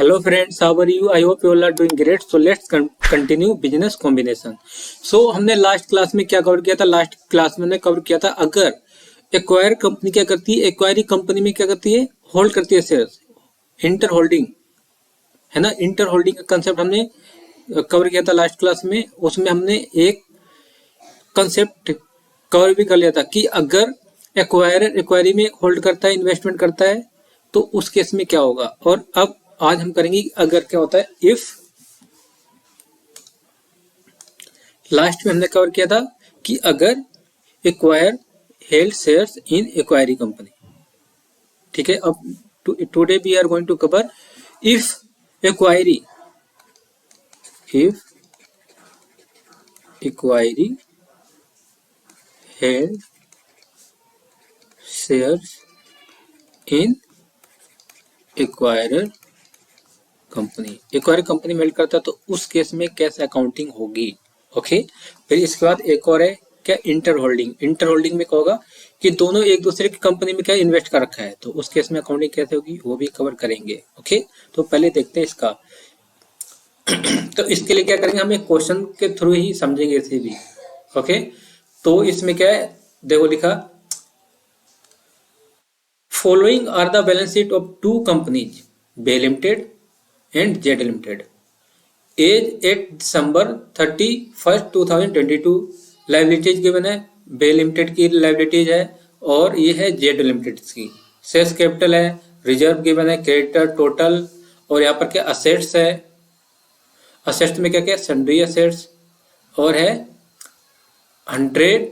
Hello friends, how are you? I hope you all are doing great. So let's continue business combination. So हमने last class में क्या cover किया था? Last class में हमने cover किया था अगर एक्वायर कंपनी क्या करती है, एक्वायरी कंपनी में क्या करती है, होल्ड करती है शेयर्स, इंटर होल्डिंग है ना। इंटर होल्डिंग का कंसेप्ट हमने कवर किया था लास्ट क्लास में। उसमें हमने एक कंसेप्ट कवर भी कर लिया था कि अगर एक्वायरर एक्वायरी में होल्ड करता है, इन्वेस्टमेंट करता है, तो उस केस में क्या होगा। और अब आज हम करेंगे अगर क्या होता है इफ। लास्ट में हमने कवर किया था कि अगर acquirer held shares in acquiree company, ठीक है। अब today we are going to cover if acquiree held shares in acquirer company, acquirer company में हेल्ड करता है तो उस केस में कैसे अकाउंटिंग होगी। ओके, फिर इसके बाद एक और है क्या, इंटर होल्डिंग। इंटर होल्डिंग में क्या होगा कि दोनों एक दूसरे की कंपनी में क्या इन्वेस्ट कर रखा है, तो उस केस में अकाउंटिंग कैसे होगी वो भी कवर करेंगे। ओके, तो पहले देखते हैं इसका। तो इसके लिए क्या करेंगे, हम एक क्वेश्चन के थ्रू ही समझेंगे इसे भी। ओके, तो इसमें क्या है, देखो लिखा following are the balance sheet of two companies Bay limited and Z limited as at December 31, 2022। Liabilities given है, बे लिमिटेड की लाइबिलिटीज है और ये है जेड लिमिटेड की। शेयर्स कैपिटल है, रिजर्व गिवन है, क्रेडिटर टोटल, और यहाँ पर क्या असेट्स है। असेट्स में क्या क्या, सन्ड्री असेट्स और है 100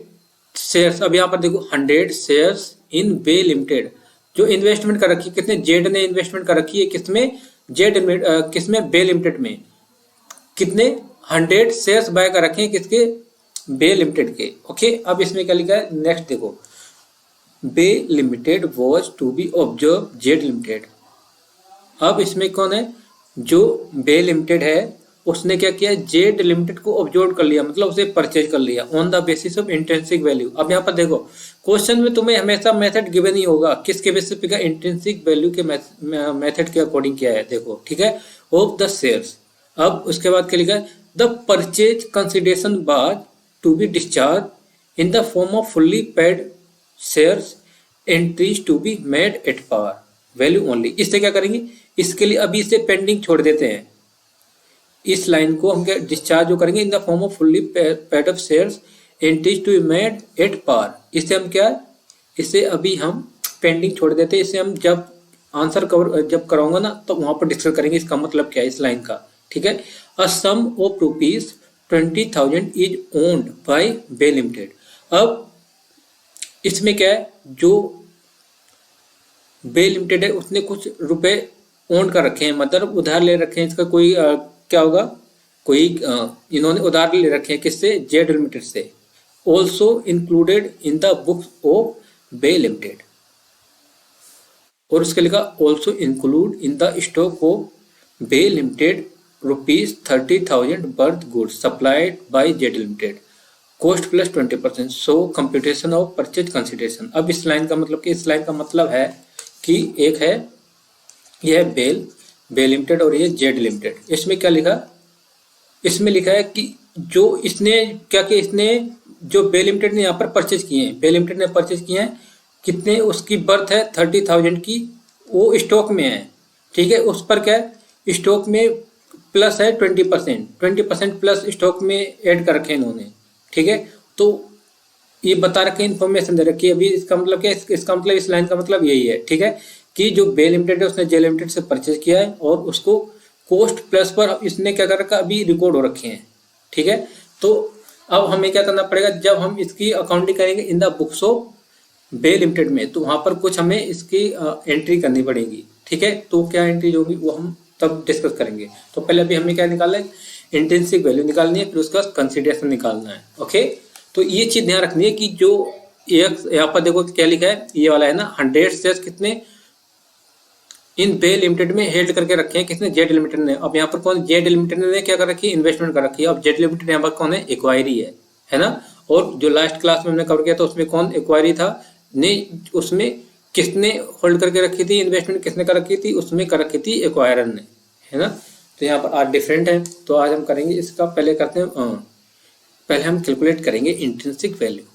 शेयर्स। अब यहाँ पर देखो 100 शेयर्स इन बे लिमिटेड जो इन्वेस्टमेंट कर रखी है, कितने, जेड ने इन्वेस्टमेंट कर रखी है किसमें, जेड किसमें, बे लिमिटेड में। कितने, 100 शेयर्स बाय कर रखे हैं किसके, बे लिमिटेड के। ओके, अब इसमें क्या लिखा है, नेक्स्ट देखो, Bay Limited was to be absorb Z Limited. अब इसमें कौन है, जो बे लिमिटेड है उसने क्या किया, जेड लिमिटेड को ऑब्जर्व कर लिया, मतलब उसे परचेज कर लिया on the basis of intrinsic value. अब यहाँ पर देखो क्वेश्चन में तुम्हें हमेशा मेथड गिवन ही होगा, किसके बेसिस पे, इंट्रिंसिक वैल्यू के मेथड के अकॉर्डिंग किया है, देखो ठीक है, ऑफ द शेयर्स। अब उसके बाद क्या लिखा है, the purchase consideration was to be discharge in the form of fully paid shares, entries to be made at par value only. इससे क्या करेंगे, इसके लिए अभी इसे पेंडिंग छोड़ देते हैं। इस लाइन को हम क्या डिस्चार्ज जो करेंगे, in the form of fully paid up shares, entries to be made at par. इससे हम क्या, इसे अभी हम पेंडिंग छोड़ देते हैं। इसे हम जब आंसर कवर जब कराऊंगा ना तो वहां पर डिस्कस करेंगे इसका मतलब क्या है इस लाइन का, ठीक है। A sum of rupees 20,000 is owned by Bay Limited. अब इसमें क्या है, जो बे लिमिटेड है उसने कुछ रुपए ओन कर रखे हैं, मतलब उधार ले रखे हैं। इसका कोई क्या होगा, कोई इन्होंने उधार ले रखे हैं किससे, जेड लिमिटेड से। Also included in the books of Bay limited, और उसके लिखा also include in the stock of Bay limited ₹30,000 worth goods supplied by Z limited, cost plus 20%, so computation of purchase consideration. अब इस line का मतलब कि, इस लाइन का मतलब है कि एक है, यह है बे लिमिटेड और ये जेड लिमिटेड। इसमें क्या लिखा, इसमें लिखा है कि जो इसने क्या किया, इसने जो बे लिमिटेड ने यहाँ पर परचेज किए हैं, बे लिमिटेड ने परचेज किए हैं कितने, उसकी बर्थ है 30,000 की, वो स्टॉक में है, ठीक है। उस पर क्या है, स्टॉक में प्लस है 20% प्लस स्टॉक में ऐड कर रखे इन्होंने, ठीक है। तो ये बता रखे, इन्फॉर्मेशन दे रखी है। अभी इसका मतलब क्या है, इसका मतलब इस लाइन का मतलब यही है, ठीक है, कि जो बे लिमिटेड है उसने जे लिमिटेड से परचेज किया है और उसको कॉस्ट प्लस पर इसने क्या कर रखा, अभी रिकॉर्ड हो रखे हैं, ठीक है। तो अब हमें क्या करना पड़ेगा, जब हम इसकी अकाउंटिंग करेंगे in the books of Bay limited में, तो वहां पर कुछ हमें इसकी एंट्री करनी पड़ेगी, ठीक है। तो क्या एंट्री होगी वो हम तब डिस्कस करेंगे। तो पहले अभी हमें क्या निकालना है, इंट्रिंसिक वैल्यू निकालनी है, फिर उसका कंसिडरेशन निकालना है। ओके, तो ये चीज ध्यान रखनी है कि जो यहाँ पर देखो क्या लिखा है, ये वाला है ना, 100 शेयर्स कितने इन बे लिमिटेड में हेल्ड करके रखे हैं किसने, जेड लिमिटेड ने। अब यहाँ पर कौन, जेड लिमिटेड ने क्या कर रखी है, इन्वेस्टमेंट कर रखी है। अब जेड लिमिटेड यहाँ पर कौन है, एक्वायरी है ना। और जो लास्ट क्लास में हमने कवर किया था उसमें कौन एक्वायरी था, ने उसमें किसने होल्ड करके रखी थी, इन्वेस्टमेंट किसने कर रखी थी, उसमें कर रखी थी एक्वायरर ने, है ना। तो यहाँ पर आज डिफरेंट है, तो आज हम करेंगे इसका, पहले करते हैं पहले हम कैलकुलेट करेंगे intrinsic value.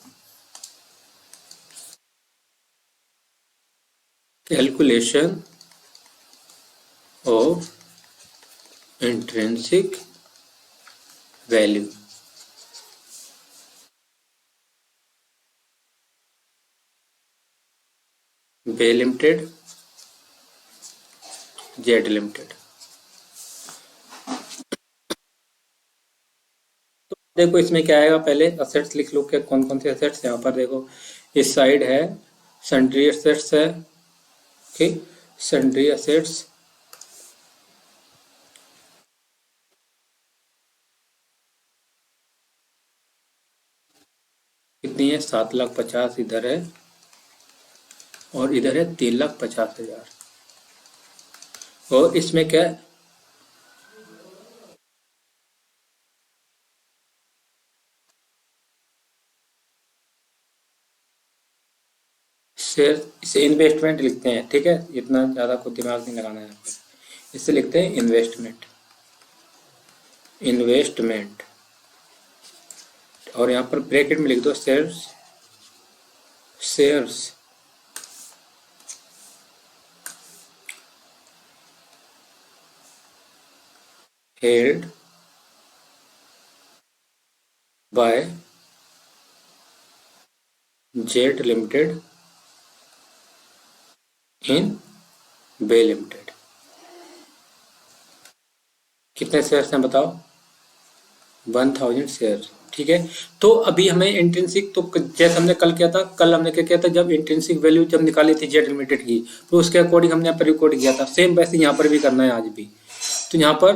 Calculation of intrinsic value. Bay limited, Z limited. तो देखो इसमें क्या आएगा, पहले असेट्स लिख लो कि कौन कौन से असेट्स। यहाँ पर देखो इस साइड है सन्ड्री असेट्स है, ओके, सन्ड्री असेट्स कितनी है, 7,50,000 इधर है और इधर है 3,50,000। और इसमें क्या है, शेयर, इसे इन्वेस्टमेंट लिखते हैं, ठीक है, इतना ज़्यादा को दिमाग नहीं लगाना है यहाँ पर। इससे लिखते हैं इन्वेस्टमेंट, इन्वेस्टमेंट। और यहाँ पर ब्रैकेट में लिख दो shares, shares held by Z limited in Bay limited. कितने शेयर्स हैं बताओ, 1,000 शेयर, ठीक है। तो अभी हमें इंट्रिंसिक, तो जैसे हमने कल किया था, कल हमने क्या किया था, जब इंट्रिंसिक वैल्यू जब निकाली थी जेड लिमिटेड की, तो उसके अकॉर्डिंग हमने यहाँ पर रिकॉर्ड किया था। सेम वैसे यहाँ पर भी करना है आज भी। तो यहाँ पर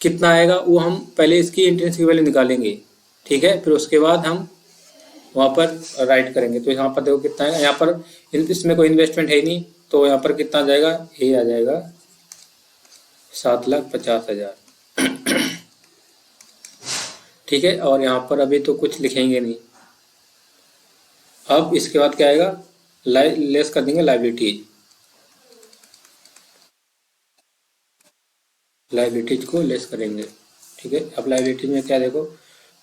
कितना आएगा वो हम पहले इसकी इंट्रिंसिक वैल्यू निकालेंगे, ठीक है, फिर उसके बाद हम वहाँ पर राइट करेंगे। तो यहाँ पर देखो कितना है, यहाँ पर इसमें कोई इन्वेस्टमेंट है ही नहीं, तो यहाँ पर कितना आ जाएगा, ये आ जाएगा 7,50,000, ठीक है। और यहाँ पर अभी तो कुछ लिखेंगे नहीं। अब इसके बाद क्या आएगा, लेस कर देंगे लाइबिलिटीज, लाइबिलिटीज को लेस करेंगे, ठीक है। अब लाइबिलिटीज में क्या देखो,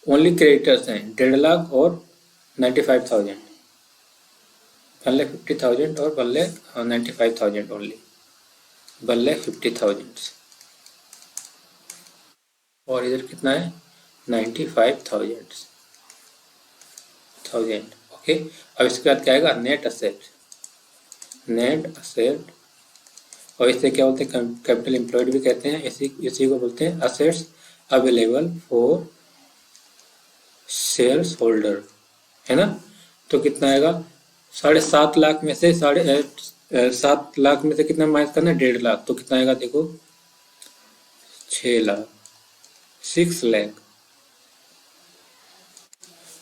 ओनली क्रेडिटर्स हैं 1,50,000 और 95,000, 1,50,000 और 1,95,000 ओनली, 1,50,000। और इधर कितना है, 95,000, ओके। अब इसके बाद क्या आएगा, नेट असेट, नेट असेट। और इसे क्या बोलते हैं, कैपिटल एम्प्लॉयड भी कहते हैं, इसी को बोलते हैं assets available for shares holder, है ना। तो कितना आएगा, 7.5 लाख में से 7 लाख में से कितना माइनस करना है, 1.5 लाख। तो कितना आएगा देखो, 6 लाख, 6 लाख।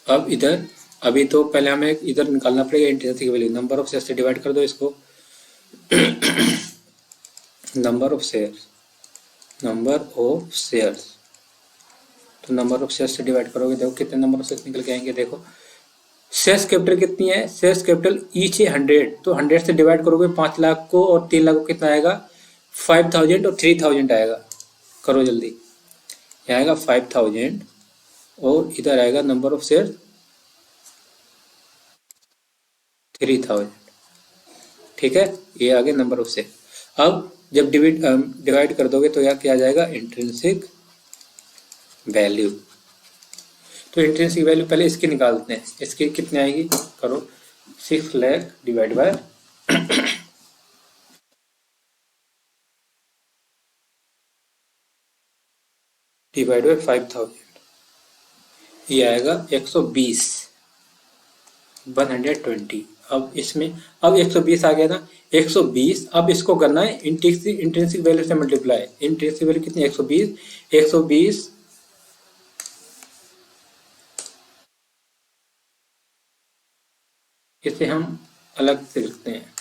अब इधर अभी तो पहले हमें इधर निकालना पड़ेगा intrinsic value, number of shares से डिवाइड कर दो इसको, number of shares, number of shares. तो नंबर ऑफ शेयर्स से डिवाइड करोगे, देखो कितने नंबर ऑफ शेयर्स निकल के आएंगे। देखो शेयर्स कैपिटल कितनी है, शेयर्स कैपिटल ईच है 100, तो 100 से डिवाइड करोगे 5 लाख को और 3 लाख को, कितना आएगा 5,000 और 3,000 आएगा। करो जल्दी, यहाँ आएगा 5,000 और इधर आएगा नंबर ऑफ शेयर 3,000, ठीक है। ये आ गया नंबर ऑफ शेयर। अब जब डिवाइड कर दोगे तो यहाँ क्या आ जाएगा, इंट्रिंसिक वैल्यू। तो इंट्रिंसिक वैल्यू पहले इसकी निकालते हैं, इसकी कितनी आएगी, करो 6 lakh divide by divide by 5,000, ये आएगा 120, 120। अब इसमें अब 120 आ गया ना, 120। अब इसको करना है इंट्रिंसिक वैल्यू से मल्टीप्लाई। इंट्रिंसिक वैल्यू कितनी, 120, 120 इसे हम अलग से लिखते हैं,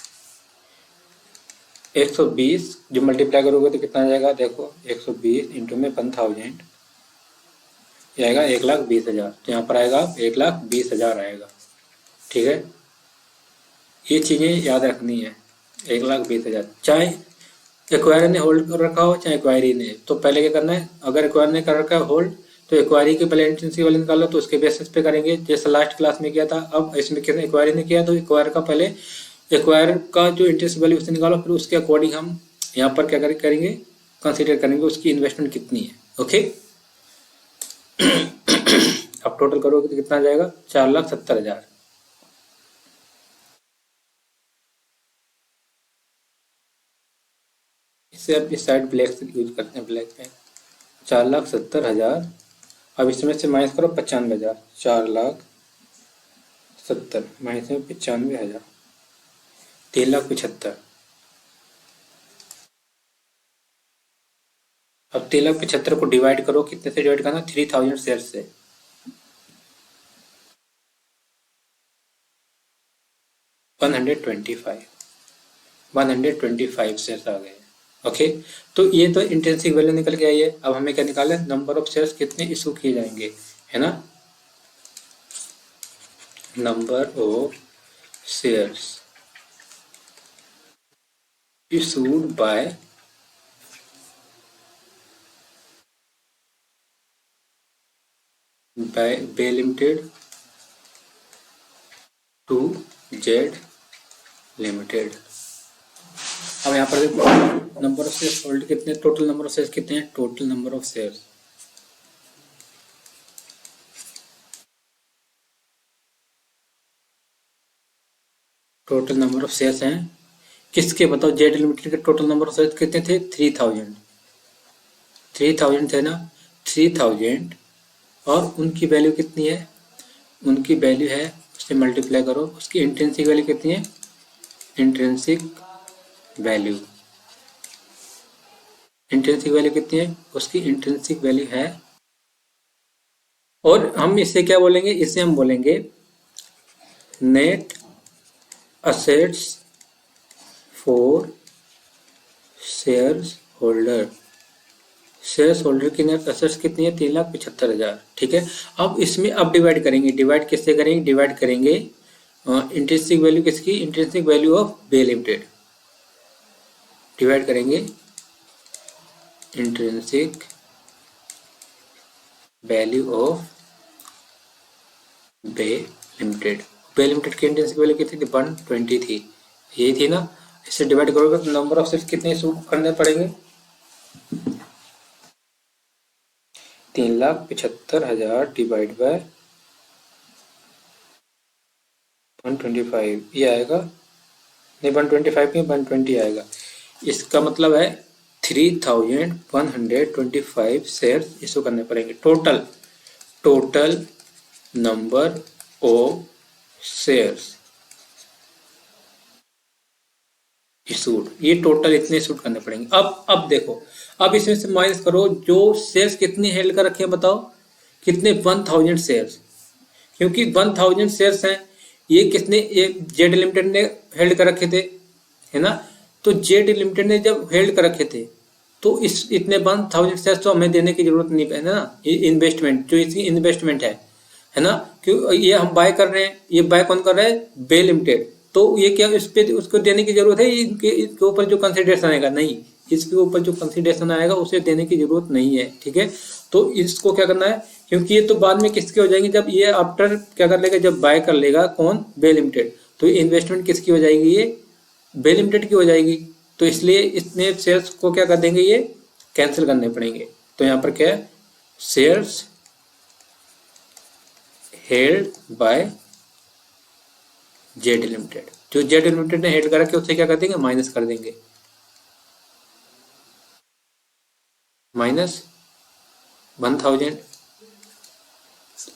120 जो मल्टीप्लाई करोगे तो कितना आ जाएगा, देखो 120 इंटू में 1,000, ये आएगा 1,20,000। तो यहाँ पर आएगा 1,20,000 आएगा, ठीक है। ये चीज़ें याद रखनी है, 1,20,000। चाहे एक्वायरर ने होल्ड कर रखा हो चाहे एक्वायरी ने, तो पहले क्या करना है, अगर एक्वायर ने कर रखा है होल्ड तो एक्वायरी के पहले इंट्रिंसिक वैल्यू निकालो, तो उसके बेसिस पे करेंगे जैसे लास्ट क्लास में किया था। अब इसमें किसने एक्वायरी ने किया तो एक्वायर का पहले एक्वायर का जो इंटरेस्ट वैल्यू उससे निकालो, फिर उसके अकॉर्डिंग हम यहाँ पर क्या करेंगे, कंसिडर करेंगे उसकी इन्वेस्टमेंट कितनी है। ओके, अब टोटल करोगे तो कितना आ जाएगा, 4,70,000। इससे अब इस साइड ब्लैक से यूज करते हैं, ब्लैक पे 4,70,000। अब इसमें से माइनस करो 95,000, 4,70,000 माइनस में 95,000, 3,75,000। अब 3,75,000 को डिवाइड करो, कितने से डिवाइड करना, 3,000 शेयर से। 125 शेयर्स आ गए। ओके, तो ये तो इंट्रिंसिक वैल्यू निकल के आई है। अब हमें क्या निकालना है, नंबर ऑफ शेयर्स कितने इशू किए जाएंगे, है ना, number of shares issued by Bay Limited to Z Limited। अब यहाँ पर देखो नंबर ऑफ शेयर्स होल्ड कितने, टोटल नंबर ऑफ शेयर्स कितने हैं, टोटल नंबर ऑफ शेयर्स हैं किसके, बताओ, जेड लिमिटेड के टोटल नंबर ऑफ शेयर्स कितने थे, 3,000 थे ना, 3,000। और उनकी वैल्यू कितनी है, उनकी वैल्यू है, उससे मल्टीप्लाई करो, उसकी इंट्रिंसिक वैल्यू कितनी है, इंट्रिंसिक वैल्यू कितनी है, उसकी इंट्रिंसिक वैल्यू है। और हम इसे क्या बोलेंगे, इसे हम बोलेंगे net assets for shares holder. Shares holder की नेट असेट्स कितनी है, 3,75,000। ठीक है, अब इसमें अब डिवाइड करेंगे, डिवाइड किससे करेंगे, डिवाइड करेंगे इंट्रिंसिक वैल्यू किसकी, intrinsic value of Bay Limited, divide करेंगे intrinsic value of Bay limited. Bay limited की इंट्रिंसिक वैल्यू कितनी थी, 120 थी, यही थी ना। इससे डिवाइड करोगे तो नंबर ऑफ शेयर्स कितने इशू करने पड़ेंगे, 3,75,000 डिवाइड बाय 125, ये आएगा, नहीं 125 नहीं 120 आएगा। इसका मतलब है 3,125 शेयर्स इशू करने पड़ेंगे। Total number of shares issued, ये टोटल इतने इशूड करने पड़ेंगे। अब देखो, अब इसमें से माइनस करो जो शेयर्स कितने हेल्ड कर रखे हैं, बताओ कितने, 1,000 शेयर्स, क्योंकि 1,000 शेयर्स हैं, ये किसने, ये जेड लिमिटेड ने हेल्ड कर रखे थे, है ना। तो जेड लिमिटेड ने जब हेल्ड कर रखे थे तो इस इतने 1,000 शेयर्स तो हमें देने की जरूरत नहीं है ना, ये इन्वेस्टमेंट, जो इसकी इन्वेस्टमेंट है ना, क्यों ये हम बाय कर रहे हैं, ये बाय कौन कर रहा है, बे लिमिटेड, तो ये क्या इस पे उसको देने की जरूरत है, इसके ऊपर जो कंसिडरेशन आएगा, नहीं, इसके ऊपर जो कंसिडरेशन आएगा उसे देने की जरूरत नहीं है। ठीक है, तो इसको क्या करना है, क्योंकि ये तो बाद में किसके हो जाएंगे, जब ये आफ्टर क्या कर लेगा, जब बाय कर लेगा कौन, बे लिमिटेड, तो ये इन्वेस्टमेंट किसकी हो जाएगी, ये बे लिमिटेड की हो जाएगी। तो इसलिए इतने शेयर्स को क्या कर देंगे, ये कैंसिल करने पड़ेंगे। तो यहाँ पर क्या है, shares held by Z limited, जो जेड लिमिटेड ने हेल्ड कर रखे उससे क्या कर देंगे, माइनस कर देंगे, माइनस 1,000।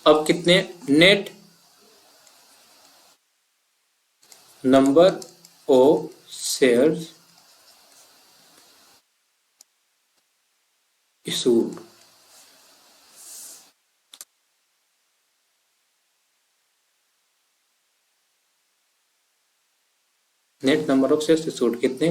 अब कितने, net number of shares issued, net number of shares issued कितने,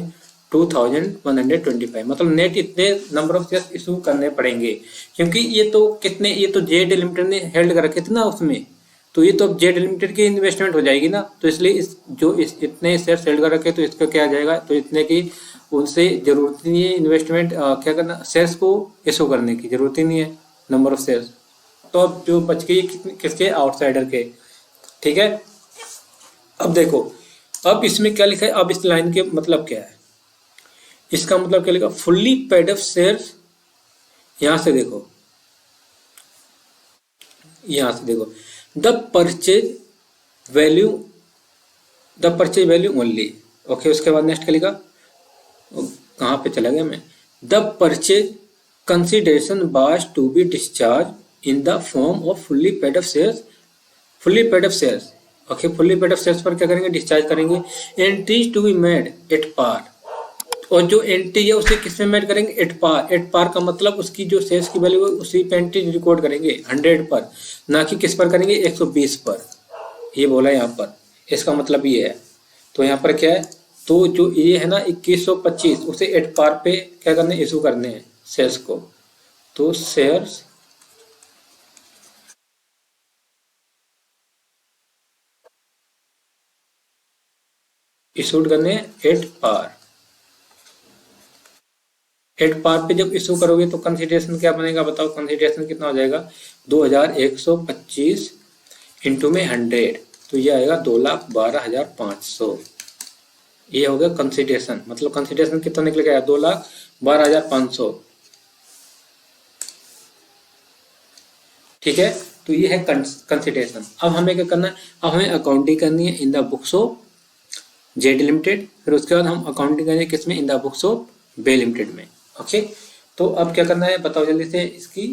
2,125, मतलब नेट इतने नंबर ऑफ शेयर्स इशू करने पड़ेंगे, क्योंकि ये तो कितने, ये तो जेड लिमिटेड ने हेल्ड कर रखे थे ना उसमें, तो ये तो अब जेड लिमिटेड की इन्वेस्टमेंट हो जाएगी ना, तो इसलिए इस इतने शेयर्स हेल्ड कर रखे तो इसका क्या आ जाएगा, तो इतने की उनसे जरूरत ही नहीं है इन्वेस्टमेंट क्या करना, शेयर्स को इशू करने की जरूरत ही नहीं है, नंबर ऑफ शेयर्स। तो अब जो बच गई किसके, आउटसाइडर के। ठीक है, अब देखो, अब इसमें क्या लिखा है, अब इस लाइन के मतलब क्या है, इसका मतलब क्या लिखा, फुल्ली पेड अप शेयर्स। यहां से देखो, यहां से देखो, the purchase value, the purchase value only. Okay, उसके बाद नेक्स्ट क्या लिखा, कहाँ पे चला गया मैं, the purchase consideration was to be discharge in the form of fully paid up shares, fully paid up shares. Okay, fully paid up shares पर क्या करेंगे, डिस्चार्ज करेंगे। Entries to be made at par, और जो entry है उसे किस में मेड करेंगे, एट पार। एट पार का मतलब उसकी जो शेयर्स की वैल्यू है उसी पे एंट्री रिकॉर्ड करेंगे 100 पर, ना कि किस पर करेंगे, 120 पर। ये बोला यहाँ पर, इसका मतलब ये है। तो यहाँ पर क्या है, तो जो ये है ना 2125, उसे एट पार पे क्या करने, इशू करने हैं शेयर्स को। तो शेयर्स इशूड करने हैं एट पार। एट पार पे जब इशू करोगे तो कंसिडरेशन क्या बनेगा, बताओ कंसिडरेशन कितना हो जाएगा, 2125 इंटू में 100, तो ये आएगा 2,12,500। ये हो गया कंसिडरेशन, मतलब कंसिडरेशन कितना निकलेगा, 2,12,500। ठीक है, तो ये है कंसिडरेशन। अब हमें क्या करना है, अब हमें अकाउंटिंग करनी है in the books of Z limited, फिर उसके बाद हम अकाउंटिंग करेंगे किसमें, in the books of Bay limited में। ओके, तो अब क्या करना है बताओ जल्दी से, इसकी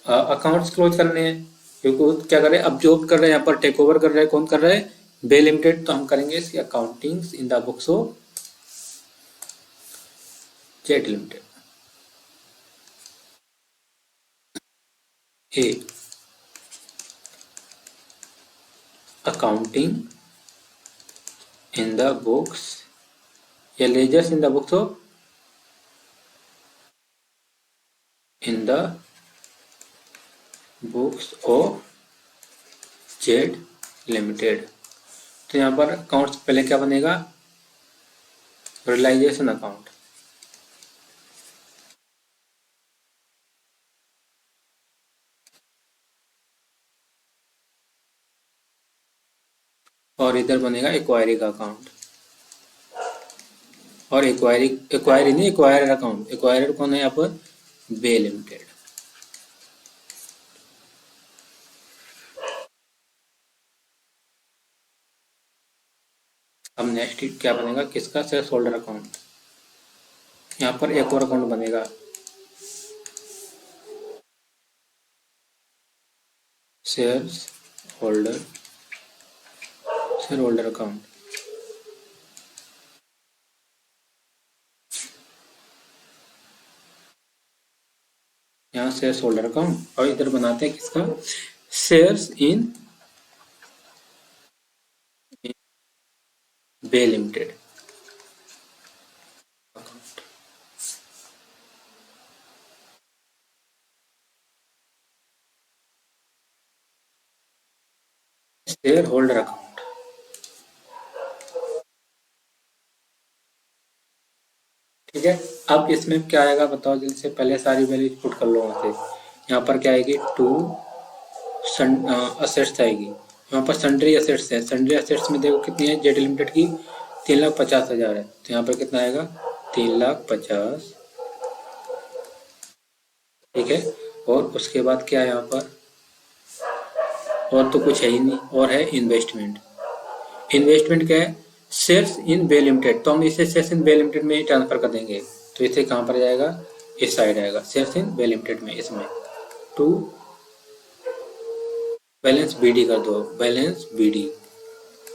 अकाउंट्स क्लोज करने हैं, क्योंकि क्या कर रहे हैं, अब जॉब कर रहे हैं यहाँ पर, टेक ओवर कर रहे हैं, कौन कर रहा है, बे लिमिटेड। तो हम करेंगे इसकी accounting in the books of Z Limited. A accounting in the books, या ledgers in the books of, in the books of Z limited. तो यहाँ पर अकाउंट्स पहले क्या बनेगा, रियलाइजेशन अकाउंट, और इधर बनेगा एक्वायरी का अकाउंट, और एक्वायरी, एक्वायरी नहीं, एक्वायरर अकाउंट। एक्वायरर कौन है यहाँ पर, बे लिमिटेड। अब नेक्स्ट क्या बनेगा, किसका, शेयर होल्डर अकाउंट। यहाँ पर एक और अकाउंट बनेगा, shares holder, share holder account. यहाँ शेयर्स होल्डर अकाउंट, और इधर बनाते हैं किसका, shares in Bay limited account. Share holder account. ठीक है, अब इसमें क्या आएगा बताओ जल्दी से, पहले सारी वैल्यू पुट कर लो वहां से। यहाँ पर क्या आएगी, टू असेट्स आएगी, यहाँ पर सन्ड्री असेट्स है। सन्ड्री असेट्स में देखो कितनी है जेड लिमिटेड की, 3,50,000 है। तो यहाँ पर कितना आएगा, 3,50,000। ठीक है, और उसके बाद क्या है यहाँ पर, और तो कुछ है ही नहीं, और है इन्वेस्टमेंट। इन्वेस्टमेंट क्या है, शेयर्स इन बे लिमिटेड, तो हम इसे शेयर्स इन बे लिमिटेड में ट्रांसफर कर देंगे। तो इसे कहाँ पर जाएगा, इस साइड आएगा, शेयर्स इन बे लिमिटेड में, इसमें टू बैलेंस बीडी कर दो, बैलेंस बीडी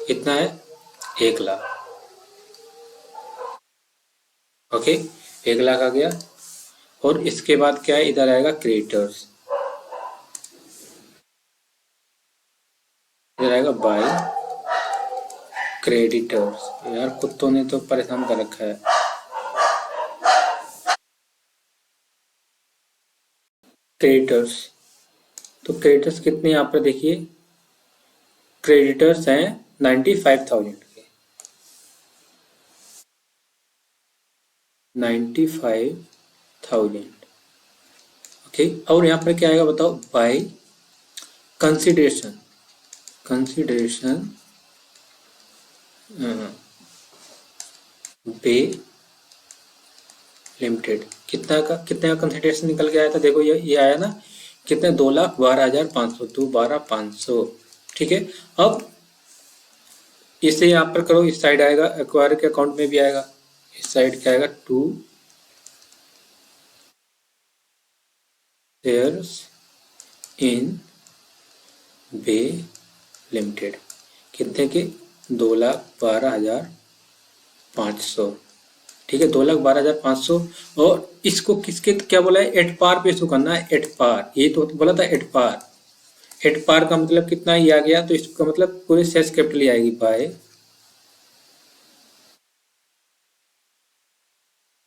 कितना है, 1,00,000। ओके, 1,00,000 आ गया। और इसके बाद क्या है, इधर आएगा क्रेडिटर्स, इधर आएगा बाय क्रेडिटर्स। यार कुत्तों ने तो परेशान कर रखा है। क्रेडिटर्स, तो क्रेडिटर्स कितने यहाँ पर देखिए, क्रेडिटर्स हैं 95,000 के। 95,000। ओके, और यहाँ पर क्या आएगा बताओ, बाय कंसिडरेशन, कंसिडरेशन बे लिमिटेड। कितना का कंसिडरेशन निकल के आया था, देखो ये आया ना, कितने, 2,12,500, 2,12,500। ठीक है, अब इसे यहाँ पर करो, इस साइड आएगा, एक्वायर के अकाउंट में भी आएगा, इस साइड क्या आएगा, 2 शेयर्स इन बे लिमिटेड, कितने के, 2,12,500। ठीक है, 2,12,500। और इसको किसके क्या बोला है, एट पार पे इसको करना है, एट पार, ये तो बोला था एट पार। एट पार का मतलब कितना ही आ गया, तो इसका मतलब पूरे शेयर कैपिटल ही आएगी, बाय,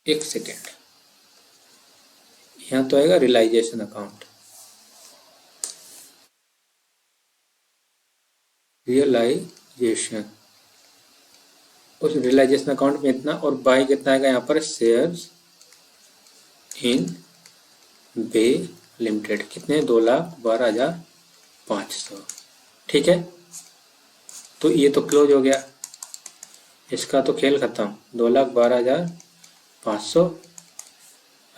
एक सेकेंड, यहाँ तो आएगा रियलाइजेशन अकाउंट, रियलाइजेशन, उस रियलाइजेशन अकाउंट में इतना, और बाय कितना आएगा यहाँ पर, शेयर्स इन बे लिमिटेड, कितने, 2,12,500। ठीक है, तो ये तो क्लोज हो गया, इसका तो खेल खत्म, 2,12,500,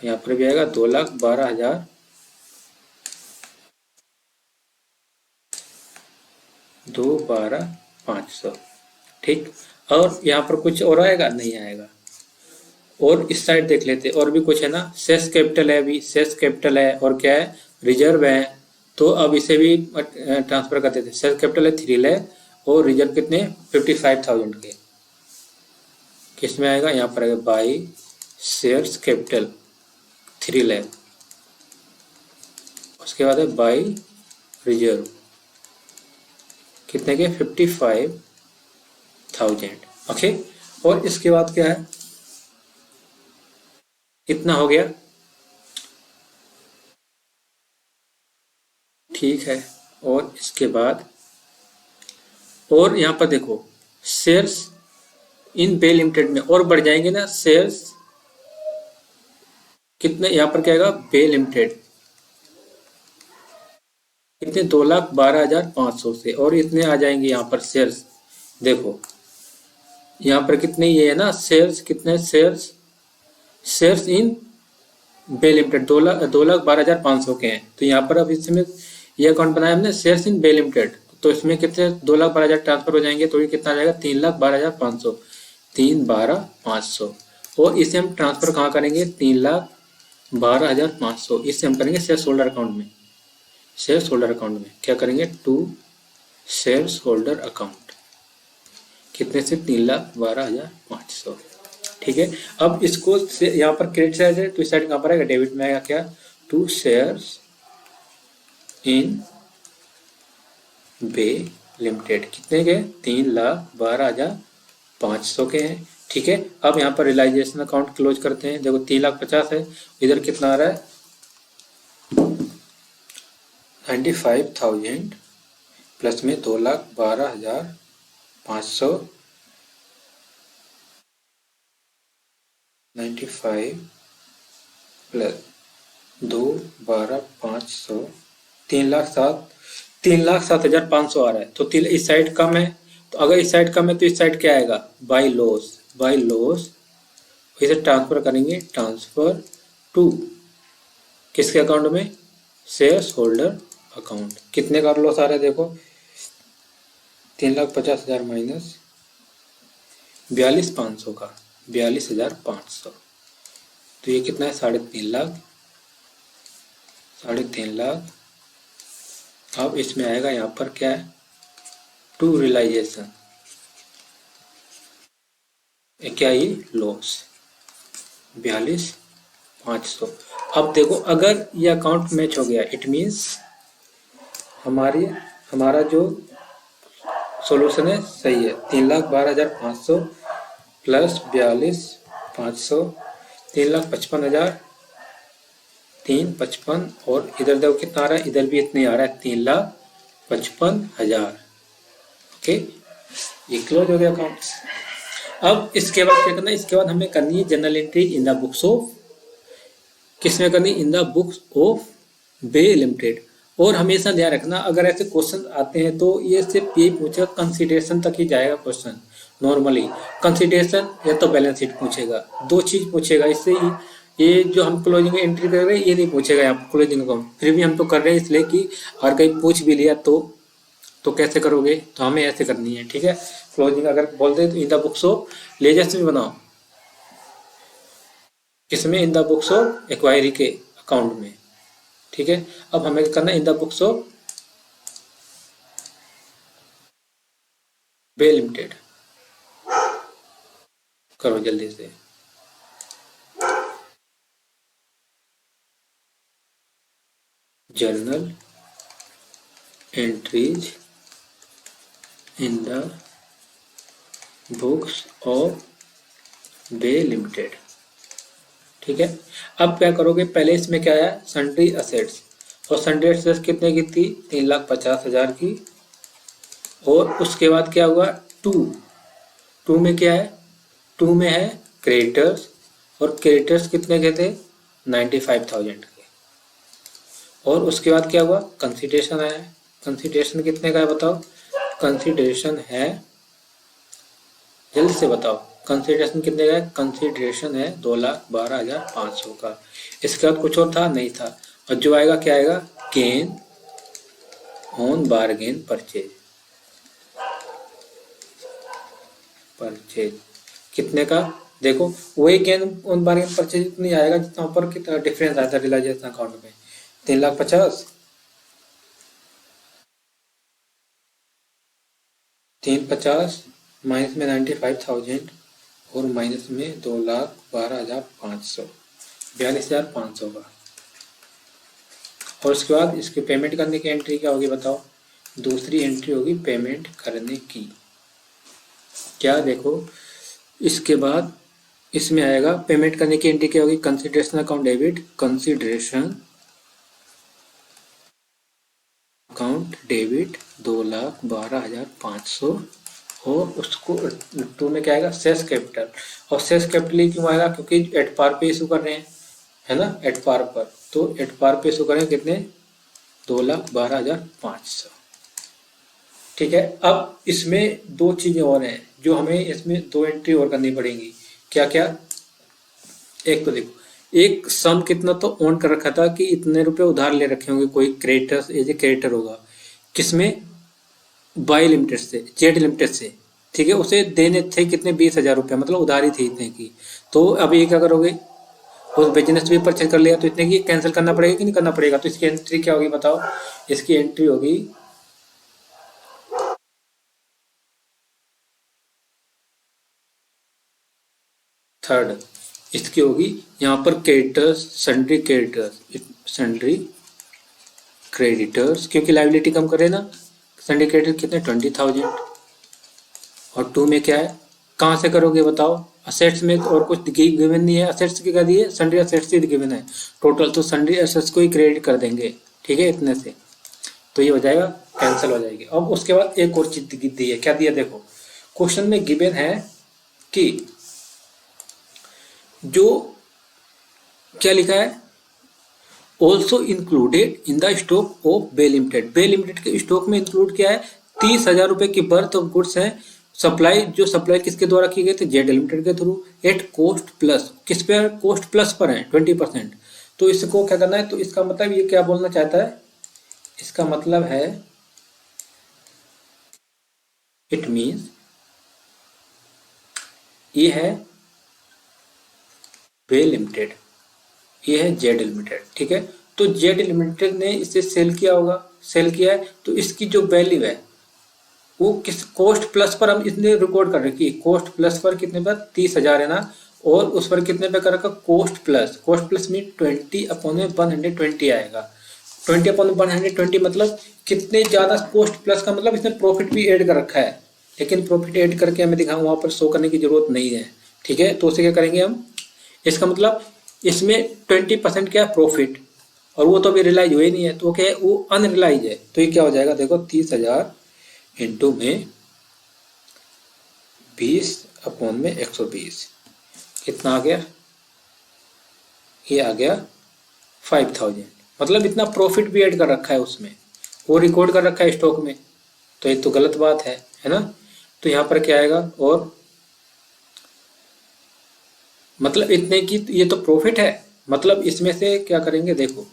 यहाँ पर भी आएगा 2,12,000, 2,12,500। ठीक, और यहाँ पर कुछ और आएगा, नहीं आएगा। और इस साइड देख लेते, और भी कुछ है ना, शेष कैपिटल है, अभी शेष कैपिटल है, और क्या है, रिजर्व है, तो अब इसे भी ट्रांसफर कर देते। शेष कैपिटल है 3 लाख, और रिजर्व कितने, 55,000 के, किस में आएगा, यहाँ पर आएगा बाई शेयर्स कैपिटल 3 लाख, उसके बाद है बाई रिजर्व, कितने के, 55,000। ओके, और इसके बाद क्या है, कितना हो गया, ठीक है। और इसके बाद, और यहाँ पर देखो, शेयर्स इन बे लिमिटेड में और बढ़ जाएंगे ना शेयर्स, कितने, यहाँ पर क्या आएगा, बे लिमिटेड, कितने, 2,12,500 से, और इतने आ जाएंगे यहाँ पर शेयर्स, देखो यहाँ पर कितने ये है ना शेयर्स, कितने shares, shares in Bay limited 2,12,500 के हैं, तो यहाँ पर अब इसमें ये अकाउंट बनाया हमने, शेयर्स इन बे लिमिटेड, तो इसमें कितने, 2,12,000 ट्रांसफर हो जाएंगे, तो ये कितना आ जाएगा, 3,12,500, 3,12,500। और इसे हम ट्रांसफर कहाँ करेंगे, 3,12,500, इसे हम करेंगे शेयर होल्डर अकाउंट में, शेयर होल्डर अकाउंट में क्या करेंगे, टू शेयर होल्डर अकाउंट, कितने से, 3,12,500। ठीक है, अब इसको यहाँ पर क्रेडिट साइड है, तो इस साइड कहाँ पर आएगा, डेबिट में आएगा, क्या, to shares in Bay limited, कितने के, 3,12,500 के हैं। ठीक है, अब यहाँ पर रियलाइजेशन अकाउंट क्लोज करते हैं, देखो 3,50,000 है, इधर कितना आ रहा है, 95,000 प्लस में 2,12,500, 95 प्लस 2,12,500, 3,07,500 आ रहा है, तो इस साइड कम है, तो अगर इस साइड कम है तो इस साइड क्या आएगा, बाय लॉस, बाय लॉस, इसे ट्रांसफर करेंगे, ट्रांसफर टू किसके अकाउंट में, शेयर्स होल्डर अकाउंट, कितने का लॉस आ रहा है, देखो 3,50,000 माइनस 42,500 का, 42,500, तो ये कितना है, 3.5 लाख, 3.5 लाख। अब इसमें आएगा यहाँ पर क्या है, टू रियलाइजेशन, क्या ये लॉस, 42,500। अब देखो अगर ये अकाउंट मैच हो गया, इट मीन्स हमारा जो सॉल्यूशन है सही है, 3,12,500 प्लस 42,500, 3,55,000, 3,55, और इधर देखो कितना आ रहा है, इधर भी इतने आ रहा है, 3,55,000। ओके, ये क्लोज हो गया अकाउंट। अब इसके बाद क्या करना है, इसके बाद हमें करनी है general entry in the books of, किसमें करनी, in the books of Bay limited. और हमेशा ध्यान रखना अगर ऐसे क्वेश्चन आते हैं तो ये सिर्फ ये पूछेगा, कंसिडरेशन तक ही जाएगा क्वेश्चन नॉर्मली, कंसिडरेशन या तो बैलेंस शीट पूछेगा, दो चीज पूछेगा। इससे ये जो हम क्लोजिंग एंट्री कर रहे हैं ये नहीं पूछेगा यहाँ क्लोजिंग अकाउंट, फिर भी हम तो कर रहे हैं इसलिए कि अगर कहीं पूछ भी लिया तो कैसे करोगे, तो हमें ऐसे करनी है, ठीक है। क्लोजिंग अगर बोलते हैं तो in the books of ledgers में बनाओ, किसमें, in the books of acquiree के अकाउंट में, ठीक है। अब हमें क्या करना है, in the books of Bay limited, करो जल्दी से। Journal entries in the books of Bay limited, ठीक है। अब क्या करोगे, पहले इसमें क्या है, सन्ड्री असेट्स, और सन्ड्री असेट्स कितने की थी, 3,50,000 की। और उसके बाद क्या हुआ, टू में क्या है, टू में है क्रेडिटर्स, और क्रेडिटर्स कितने के थे, 95,000 के। और उसके बाद क्या हुआ, कंसिडरेशन आया, कंसिडरेशन कितने का है बताओ, कंसिडरेशन है, जल्दी से बताओ, कंसिडरेशन कितने का है, कंसिडरेशन है 2,12,500 का। इसके बाद कुछ और था, नहीं था। और जो आएगा क्या आएगा, गेन ऑन बारगेन परचेज, कितने का, देखो वही गेन ऑन बारगेन परचेज नहीं आएगा जितना ऊपर कितना डिफरेंस आया था रियलाइजेशन अकाउंट में, 3,50,000, 350 माइनस में 95,000 और माइनस में 2,12,500, 42,500 का। और उसके बाद इसकी पेमेंट करने की एंट्री क्या होगी बताओ, दूसरी एंट्री होगी पेमेंट करने की, क्या देखो इसके बाद इसमें आएगा पेमेंट करने की एंट्री क्या होगी, consideration account debit, consideration account debit 2,12,500। और उसको टू में क्या आएगा, सेल्स कैपिटल, और सेल्स कैपिटल ही क्यों आएगा, क्योंकि एट पार पे इशू कर रहे हैं, है ना, एट पार पर, तो एट पार पे इशू करें कितने, 2,12,500, ठीक है। अब इसमें दो चीजें और हैं जो हमें इसमें दो एंट्री और करनी पड़ेंगी, क्या क्या, एक तो देखो, एक सम कितना तो ऑन कर रखा था कि इतने रुपए उधार ले रखे होंगे, कोई क्रेडिटर एज ए क्रेडिटर होगा, किसमें, बाई लिमिटेड से, जेड लिमिटेड से, ठीक है, उसे देने थे कितने, 20,000 रुपया, मतलब उधारी थी इतने की। तो अब ये क्या करोगे, उस बिजनेस भी परचेज कर लिया तो इतने की कैंसिल करना पड़ेगा कि नहीं करना पड़ेगा, तो इसकी एंट्री क्या होगी बताओ, इसकी एंट्री होगी थर्ड, इसकी होगी यहाँ पर creditors, sundry creditors, sundry creditors, क्योंकि लाइबिलिटी कम करे ना, सन्ड्री क्रेडिटर कितने, 20,000। और टू में क्या है, कहाँ से करोगे बताओ, असेट्स में और कुछ गिवन नहीं है, असेट्स की क्या दी है, सन्ड्री असेट्स ही गिवन है टोटल, तो सन्ड्री असेट्स को ही क्रेडिट कर देंगे, ठीक है, इतने से, तो ये हो जाएगा, कैंसिल हो जाएगी। अब उसके बाद एक और चीज दी है, क्या दिया देखो, क्वेश्चन में गिवन है कि जो क्या लिखा है, also included in the stock of Bay limited, Bay limited के स्टॉक में इंक्लूड किया है 30,000 रुपए की बर्थ ऑफ गुड्स है, सप्लाई, जो सप्लाई किसके द्वारा की गई थी, जेड लिमिटेड के थ्रू, एट कॉस्ट प्लस, किस पे, कॉस्ट प्लस पर है 20%। तो इसको क्या करना है, तो इसका मतलब ये क्या बोलना चाहता है, इसका मतलब है, इट मीन्स ये है बे लिमिटेड, ये है जेड लिमिटेड, ठीक है। तो जेड लिमिटेड ने इसे सेल किया होगा, सेल किया है, तो इसकी जो वैल्यू है वो किस कॉस्ट प्लस पर हम इसने रिकॉर्ड कर रखी है, कॉस्ट प्लस पर कितने पर, 30,000 है ना, और उस पर कितने पे कर रखा, कॉस्ट प्लस में 20/120 आएगा, 20/120 मतलब कितने ज्यादा, कॉस्ट प्लस का मतलब इसने प्रॉफिट भी ऐड कर रखा है, लेकिन प्रॉफिट ऐड करके हमें दिखाऊं वहां पर शो करने की जरूरत नहीं है, ठीक है। तो उसे क्या करेंगे हम, इसका मतलब इसमें 20% क्या है प्रॉफिट, और वो तो अभी रियलाइज हुए नहीं है, तो क्या है, वो अनरियलाइज है, तो ये क्या हो जाएगा देखो, 30,000 इंटू में 20 अपॉन में 120 कितना आ गया, ये आ गया 5000। मतलब इतना प्रॉफिट भी ऐड कर रखा है उसमें, वो रिकॉर्ड कर रखा है स्टॉक में, तो ये तो गलत बात है ना। तो यहाँ पर क्या आएगा, और मतलब इतने की ये तो प्रॉफिट है, मतलब इसमें से क्या करेंगे देखो,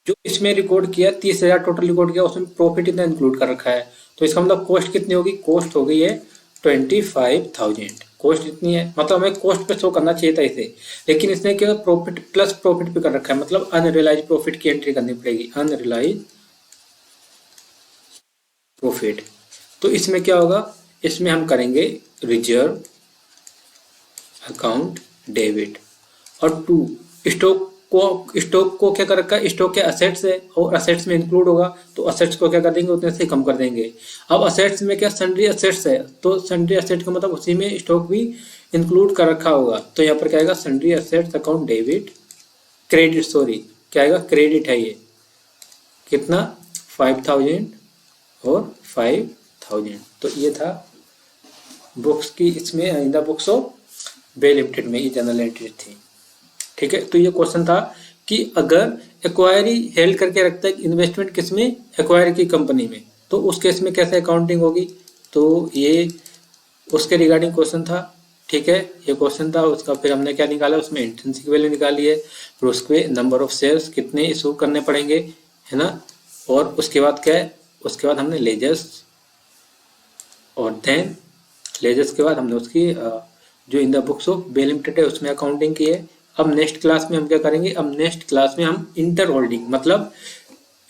जो इसमें रिकॉर्ड किया 30,000 टोटल रिकॉर्ड किया, उसमें प्रॉफिट इतना इंक्लूड कर रखा है, तो इसका मतलब कॉस्ट कितनी होगी, कॉस्ट हो गई है 25,000। कॉस्ट इतनी है, मतलब हमें कॉस्ट पे शो करना चाहिए था इसे, लेकिन इसने क्या प्रॉफिट प्लस प्रॉफिट पे कर रखा है, मतलब अनरियलाइज प्रॉफिट की एंट्री करनी पड़ेगी, अनरियलाइज प्रॉफिट। तो इसमें क्या होगा, इसमें हम करेंगे रिजर्व अकाउंट डेबिट, और टू स्टॉक को क्या कर रखा है, स्टॉक के असेट्स है और असेट्स में इंक्लूड होगा, तो असेट्स को क्या कर देंगे, उतने से कम कर देंगे। अब असेट्स में क्या सन्ड्री असेट्स है, तो सन्ड्री असेट का मतलब उसी में स्टॉक भी इंक्लूड कर रखा होगा, तो यहाँ पर क्या आएगा, sundry assets account debit credit, sorry क्या आएगा, क्रेडिट है ये, कितना 5,000 और 5,000। तो ये था बुक्स की, इसमें in the books of Bay limited में ये जनरल एंट्री थी। ठीक है, तो ये क्वेश्चन था कि अगर एक्वायरी हेल्ड करके रखता है इन्वेस्टमेंट किसमें, एक्वायरी की कंपनी में, तो उस केस में कैसे अकाउंटिंग होगी, तो ये उसके रिगार्डिंग क्वेश्चन था। ठीक है, ये क्वेश्चन था उसका, फिर हमने क्या निकाला, उसमें इंट्रिंसिक वैल्यू निकाली है, फिर उसके नंबर ऑफ शेयर्स कितने इशू करने पड़ेंगे, है ना, और उसके बाद क्या है, उसके बाद हमने लेजर्स, और देन लेजर्स के बाद हमने उसकी जो in the books of Bay limited है उसमें अकाउंटिंग की है। अब नेक्स्ट क्लास में हम क्या करेंगे, अब नेक्स्ट क्लास में हम इंटर होल्डिंग, मतलब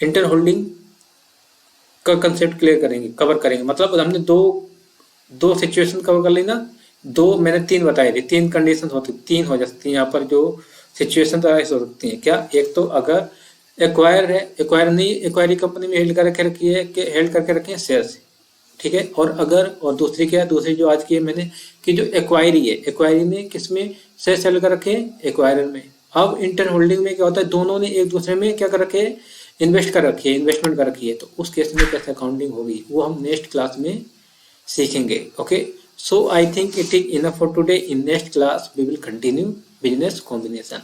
इंटर होल्डिंग का कंसेप्ट क्लियर करेंगे, कवर करेंगे। मतलब हमने दो सिचुएशन कवर कर ली ना, दो मैंने तीन बताई थी, तीन कंडीशन होती, तीन हो जाती है यहाँ पर, जो सिचुएशन तो ऐसे हो सकती है क्या, एक तो अगर एक्वायर है, एक्वायर नहीं, एक्वायरी कंपनी में हेल्ड करके रखी है, कि हेल्ड करके रखे हैं शेयर्स, ठीक है, और अगर, और दूसरी क्या है, दूसरी जो आज की है मैंने, कि जो एक्वायरी है, एक्वायरी ने किसमें शेयर सेल कर रखे हैं, एक्वायरर में। अब इंटर होल्डिंग में क्या होता है, दोनों ने एक दूसरे में क्या कर रखे हैं, इन्वेस्ट कर रखी है, इन्वेस्टमेंट कर रखी है, तो उस केस में कैसे अकाउंटिंग होगी वो हम नेक्स्ट क्लास में सीखेंगे। Okay, so I think it is enough for today. In next class we will continue business combination.